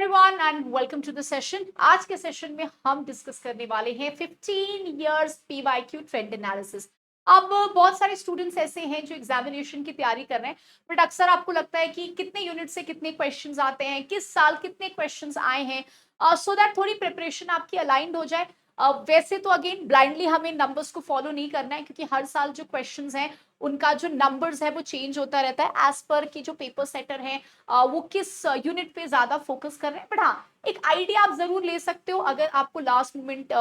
Everyone and welcome to the session. आज के session में हम डिस्कस करने वाले हैं 15 इयर्स पीवाईक्यू ट्रेंड एनालिसिस। अब बहुत सारे स्टूडेंट्स ऐसे हैं जो एग्जामिनेशन की तैयारी कर रहे हैं, बट अक्सर आपको लगता है कि कितने यूनिट से कितने क्वेश्चंस आते हैं, किस साल कितने क्वेश्चंस आए हैं, सो दैट थोड़ी प्रिपरेशन आपकी अलाइंड हो जाए। वैसे तो अगेन ब्लाइंडली हमें नंबर्स को फॉलो नहीं करना है, क्योंकि हर साल जो क्वेश्चंस हैं उनका जो नंबर्स है वो चेंज होता रहता है एज पर की जो पेपर सेटर है वो किस यूनिट पे ज्यादा फोकस कर रहे हैं। बट हाँ, एक आइडिया आप जरूर ले सकते हो अगर आपको लास्ट मोमेंट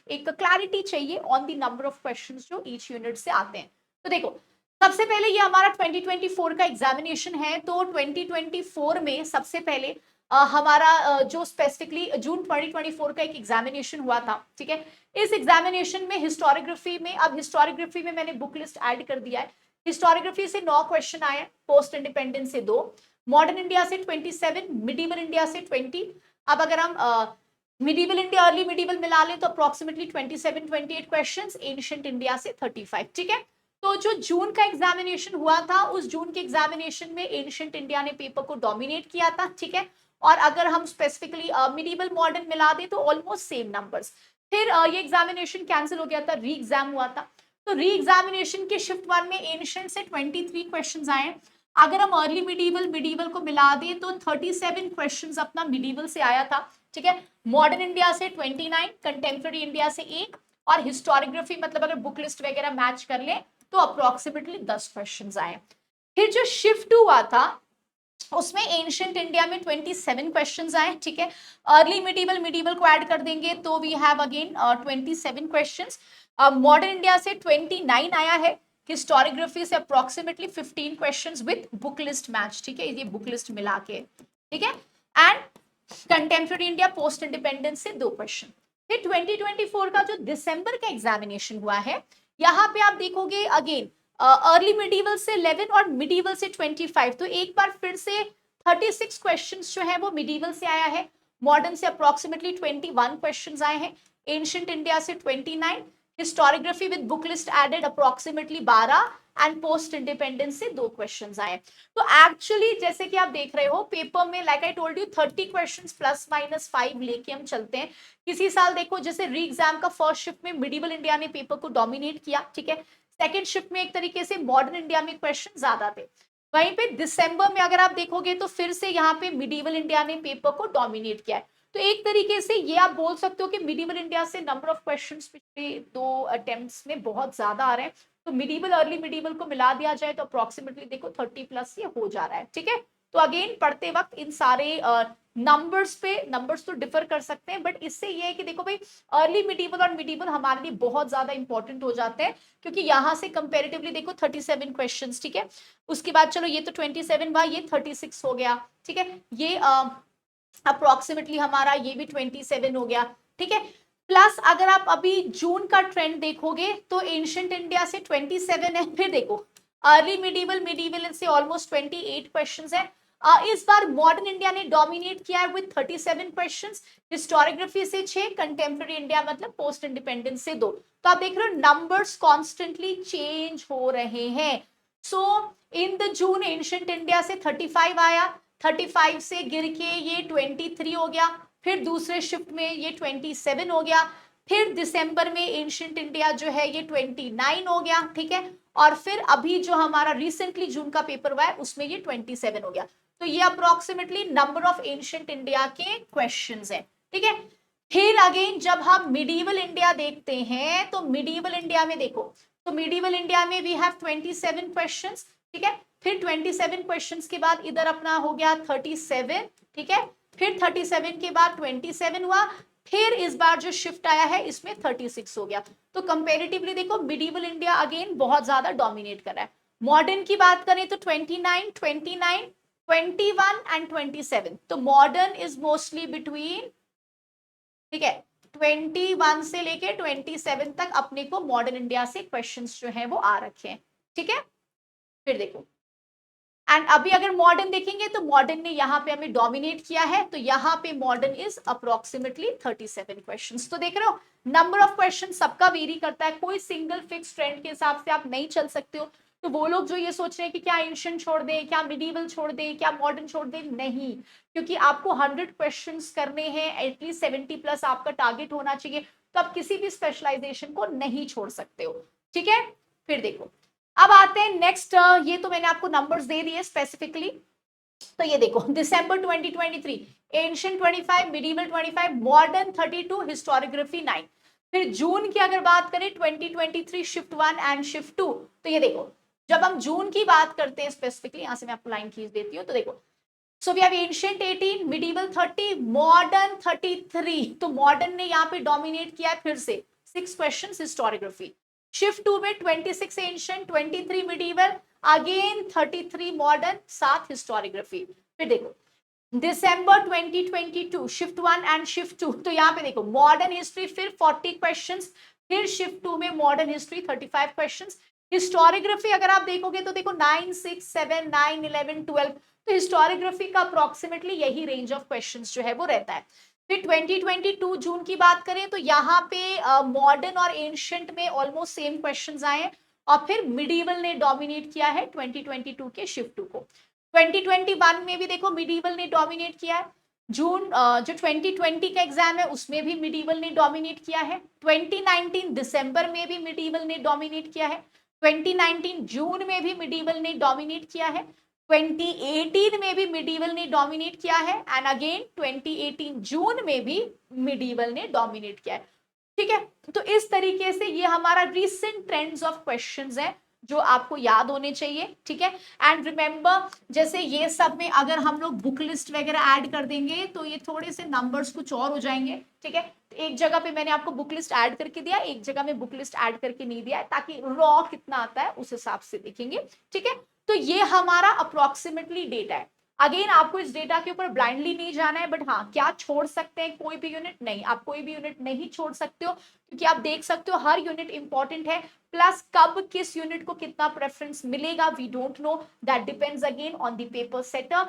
एक क्लैरिटी चाहिए on the number of questions जो ईच यूनिट से आते हैं। तो देखो, सबसे पहले ये हमारा 2024 का एग्जामिनेशन है। तो 2024 में सबसे पहले हमारा जो स्पेसिफिकली जून 2024 का एक एग्जामिनेशन हुआ था, ठीक है। इस एग्जामिनेशन में हिस्टोरियोग्राफी में, अब हिस्टोरियोग्राफी में मैंने बुक लिस्ट ऐड कर दिया है। हिस्टोरियोग्राफी से 9 क्वेश्चन आए, पोस्ट इंडिपेंडेंस से 2, मॉडर्न इंडिया से 27, मिडीवल इंडिया से 20। अब अगर हम मिडीवल इंडिया अर्ली मिडीवल मिला लें तो अप्रोक्सीमेटली 27-28 क्वेश्चंस, एंशिएंट इंडिया से 35, ठीक है। तो जो जून का एग्जामिनेशन हुआ था, उस जून के एग्जामिनेशन में एंशिएंट इंडिया ने पेपर को डोमिनेट किया था, ठीक है। और अगर हम स्पेसिफिकली मिडीवल मॉडर्न मिला दें तो ऑलमोस्ट सेम नंबर्स। फिर ये एग्जामिनेशन कैंसिल हो गया था, री एग्जाम हुआ था। तो री एग्जामिनेशन के शिफ्ट 1 में एंशिएंट से 23 क्वेश्चंस आए। अगर हम अर्ली मिडीवल मिडीवल को मिला दें तो 37 क्वेश्चंस अपना मिडीवल से आया था, ठीक है। मॉडर्न इंडिया से 29, कंटेम्प्रेरी इंडिया से 1, और हिस्टोरियोग्राफी मतलब अगर बुक लिस्ट वगैरह मैच कर ले तो अप्रोक्सीमेटली 10 क्वेश्चंस आए। फिर जो शिफ्ट हुआ था उसमें एंशिएंट इंडिया में 27 क्वेश्चंस आए, ठीक है। अर्ली मिडीवल मिडीवल को ऐड कर देंगे तो we have again 27 questions. Modern India से 29 आया है, हिस्टोरियोग्राफी से approximately 15 questions with book list match, ठीक है, ये बुक लिस्ट मिला के, ठीक है। And contemporary India post independence से 2 क्वेश्चन। फिर 2024 का जो दिसंबर का एग्जामिनेशन हुआ है, यहाँ पे आप देखोगे अगेन अर्ली मिडीवल से 11 और मिडीवल से 25। तो एक बार फिर से 36 क्वेश्चंस जो है वो मिडीवल से आया है। मॉडर्न से अप्रोक्सीमेटली 21 क्वेश्चंस आए हैं, एंशिएंट इंडिया से 29, historiography with book list added approximately 12, and post independence से 2 क्वेश्चंस आए। तो एक्चुअली जैसे कि आप देख रहे हो पेपर में, like I told you, 30 questions plus minus 5 लेके हम चलते हैं। किसी साल देखो जैसे री एग्जाम का फर्स्ट शिफ्ट में मिडीवल इंडिया ने पेपर को डोमिनेट किया, ठीक है। सेकेंड शिफ्ट में एक तरीके से मॉडर्न इंडिया में क्वेश्चन ज्यादा थे। वहीं पे दिसंबर में अगर आप देखोगे तो फिर से यहाँ पे मिडीवल इंडिया ने पेपर को डोमिनेट किया है। तो एक तरीके से ये आप बोल सकते हो कि मिडीवल इंडिया से नंबर ऑफ क्वेश्चंस पिछले 2 अटेम्प्ट्स में बहुत ज्यादा आ रहे हैं। तो मिडीवल अर्ली मिडीवल को मिला दिया जाए तो अप्रोक्सीमेटली देखो 30 प्लस ये हो जा रहा है, ठीक है। तो अगेन पढ़ते वक्त इन सारे नंबर्स तो डिफर कर सकते हैं, बट इससे ये है कि देखो भाई, अर्ली मिडीवल और मिडीवल हमारे लिए बहुत ज्यादा इंपॉर्टेंट हो जाते हैं, क्योंकि यहाँ से कंपेरेटिवली देखो 37 क्वेश्चंस, ठीक है। उसके बाद चलो ये तो 27 हुआ, ये 36 हो गया, ठीक है। ये अप्रोक्सीमेटली हमारा ये भी 27 हो गया, ठीक है। प्लस अगर आप अभी जून का ट्रेंड देखोगे तो एंशिएंट इंडिया से 27 है। फिर देखो अर्ली मिडीवल मिडीवल से ऑलमोस्ट 28 क्वेश्चंस है। इस बार मॉडर्न इंडिया ने डोमिनेट किया है विद 37 क्वेश्चंस, हिस्टोरियोग्राफी से 6, कंटेम्प्रेरी इंडिया मतलब पोस्ट इंडिपेंडेंस से 2। तो आप देख रहे हो नंबर्स कॉन्स्टेंटली चेंज हो रहे हैं। So in the June ancient India से 35 आया, 35 से गिर के ये 23 हो गया, फिर दूसरे शिफ्ट में ये 27 हो गया, फिर दिसंबर में एंशिएंट इंडिया जो है ये 29 हो गया, ठीक है। और फिर अभी जो हमारा रिसेंटली जून का पेपर हुआ है उसमें ये 27 हो गया। तो ये approximately number of ancient India के क्वेश्चंस है, ठीक है। फिर अगेन जब हम मिडीवल इंडिया देखते हैं तो मिडीवल इंडिया में देखो, तो मिडीवल इंडिया में वी हैव 27 क्वेश्चंस, ठीक है। फिर 27 क्वेश्चंस के बाद इधर अपना हो गया 37, ठीक है। फिर 37 के बाद 27 हुआ, फिर इस बार जो शिफ्ट आया है इसमें 36 हो गया। तो कंपेरेटिवली देखो मिडीवल इंडिया अगेन बहुत ज्यादा डोमिनेट कर रहा है। मॉडर्न की बात करें तो 29, 29, 21 एंड 27। तो मॉडर्न इज मोस्टली बिटवीन, ठीक है, 21 से लेके 27 तक अपने को मॉडर्न इंडिया से क्वेश्चंस जो है वो आ रखे हैं, ठीक है। फिर देखो, एंड अभी अगर मॉडर्न देखेंगे तो मॉडर्न ने यहाँ पे हमें डोमिनेट किया है, तो यहाँ पे मॉडर्न इज अप्रोक्सीमेटली 37 क्वेश्चंस। तो देख रहे हो नंबर ऑफ क्वेश्चन सबका वेरी करता है, कोई सिंगल फिक्स ट्रेंड के हिसाब से आप नहीं चल सकते हो। तो वो लोग जो ये सोच रहे हैं कि क्या एंशिएंट छोड़ दें, क्या मिडिवल छोड़ दें, क्या मॉडर्न छोड़ दें, नहीं, क्योंकि आपको 100 क्वेश्चंस करने हैं, एटलीस्ट 70 प्लस आपका टारगेट होना चाहिए, तो आप किसी भी स्पेशलाइजेशन को नहीं छोड़ सकते हो। ठीक है, फिर देखो, अब आते हैं नेक्स्ट, ये तो मैंने आपको नंबर्स दे दिए स्पेसिफिकली। तो ये देखो, दिसंबर 2023 एंशिएंट 25, मिडिवल 25, मॉडर्न 32, हिस्टोरियोग्राफी 9। फिर जून की अगर बात करें 2023 शिफ्ट 1 एंड शिफ्ट 2, तो ये देखो, जब हम जून की बात करते हैं स्पेसिफिकली, यहां से मैं आपको लाइन खींच देती हूँ, तो देखो, so we have ancient 18, medieval 30, modern 33। तो मॉडर्न ने यहाँ पे डोमिनेट किया है फिर से, 6 क्वेश्चंस हिस्टोरियोग्राफी। शिफ्ट 2 में 26 ancient, 23 medieval, again 33 modern, 7 historiography. फिर देखो, दिसंबर 2022 शिफ्ट 1 एंड शिफ्ट 2, तो यहाँ पे देखो, मॉडर्न हिस्ट्री फिर 40 क्वेश्चंस, फिर शिफ्ट 2 में मॉडर्न हिस्ट्री 35 क्वेश्चंस। हिस्टोरियोग्राफी अगर आप देखोगे तो देखो 9, 6, 7, 9, 11, 12, तो हिस्टोरियोग्राफी का अप्रोक्सीमेटली यही रेंज ऑफ क्वेश्चंस जो है वो रहता है। फिर 2022 जून की बात करें तो यहाँ पे मॉडर्न और एंशिएंट में ऑलमोस्ट सेम क्वेश्चंस आए हैं, और फिर मिडिवल ने डोमिनेट किया है 2022 के शिफ्ट 2 को। 2021 में भी देखो मिडिवल ने डोमिनेट किया है। जून जो 2020 का एग्जाम है उसमें भी मिडिवल ने डोमिनेट किया है। 2019 दिसंबर में भी मिडिवल ने डोमिनेट किया है। 2019 जून में भी मिडिवल ने डोमिनेट किया है। 2018 में भी मिडिवल ने डोमिनेट किया है, एंड अगेन 2018 जून में भी मिडिवल ने डोमिनेट किया है। ठीक है, तो इस तरीके से ये हमारा रिसेंट ट्रेंड्स ऑफ क्वेश्चंस है जो आपको याद होने चाहिए। ठीक है, एंड रिमेंबर, जैसे ये सब में अगर हम लोग बुक लिस्ट वगैरह ऐड कर देंगे तो ये थोड़े से नंबर्स कुछ और हो जाएंगे। ठीक है, एक जगह पे मैंने आपको बुक लिस्ट ऐड करके दिया, एक जगह में बुक लिस्ट ऐड करके नहीं दिया है, ताकि रॉ कितना आता है उस हिसाब से देखेंगे। ठीक है, तो ये हमारा अप्रोक्सीमेटली डेटा है। अगेन आपको इस डेटा के ऊपर ब्लाइंडली नहीं जाना है, बट हाँ, क्या छोड़ सकते हैं कोई भी यूनिट? नहीं, आप कोई भी यूनिट नहीं छोड़ सकते हो, क्योंकि आप देख सकते हो हर यूनिट इंपॉर्टेंट है। प्लस कब किस यूनिट को कितना प्रेफरेंस मिलेगा we don't know, that depends again on the paper setter.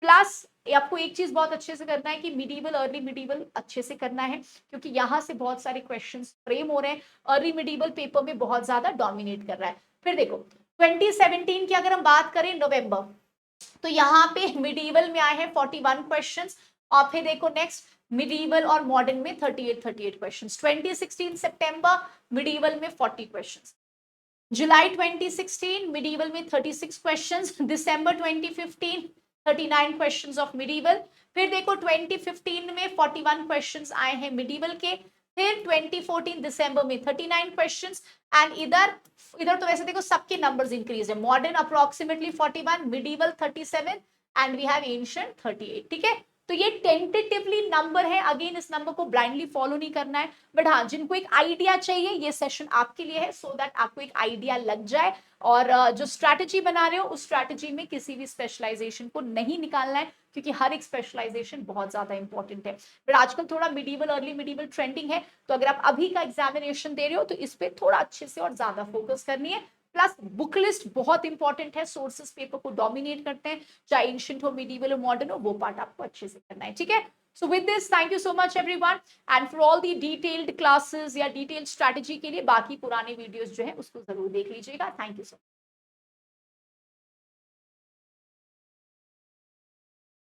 Plus आपको एक चीज बहुत अच्छे से करना है कि मिडिवल, अर्ली मिडिवल अच्छे से करना है, क्योंकि यहाँ से बहुत सारे क्वेश्चंस फ्रेम हो रहे हैं। अर्ली मिडिवल पेपर में बहुत ज्यादा डोमिनेट कर रहा है। फिर देखो 2017 की अगर हम बात करें नवंबर, तो यहाँ पे मिडिवल में आए हैं 41 क्वेश्चंस, और फिर देखो नेक्स्ट मिडिवल और मॉडर्न में 38 क्वेश्चंस। 2016 सितंबर मिडिवल में 40 क्वेश्चंस। जुलाई 2016 मिडिवल में 36 questions. December 2015 39 questions of medieval. फिर देखो 2015 में 41 क्वेश्चंस आए हैं मिडिवल के। फिर 2014 दिसंबर में 39 क्वेश्चंस, एंड इधर इधर तो वैसे देखो सबके नंबर्स इंक्रीज है। Modern approximately 41, medieval 37, and we have ancient 38। ठीक है, तो ये टेंटेटिवली नंबर है, अगेन इस नंबर को ब्लाइंडली फॉलो नहीं करना है, बट हाँ, जिनको एक आइडिया चाहिए ये सेशन आपके लिए है, सो दैट आपको एक आइडिया लग जाए, और जो स्ट्रैटेजी बना रहे हो उस स्ट्रैटेजी में किसी भी स्पेशलाइजेशन को नहीं निकालना है, क्योंकि हर एक स्पेशलाइजेशन बहुत ज्यादा इंपॉर्टेंट है। बट आजकल थोड़ा मिडिवल, अर्ली मिडिवल ट्रेंडिंग है, तो अगर आप अभी का एग्जामिनेशन दे रहे हो तो इस पे थोड़ा अच्छे से और ज्यादा फोकस करनी है। प्लस बुक लिस्ट बहुत इंपॉर्टेंट है, सोर्सेस पेपर को डोमिनेट करते हैं, चाहे एंशिएंट हो, मिडिवल हो, मॉडर्न हो, वो पार्ट आपको अच्छे से करना है। ठीक है, so with this thank you so much everyone, and for all the detailed classes या डिटेल्ड स्ट्रैटेजी के लिए बाकी पुराने वीडियोस जो है उसको जरूर देख लीजिएगा। Thank you so much.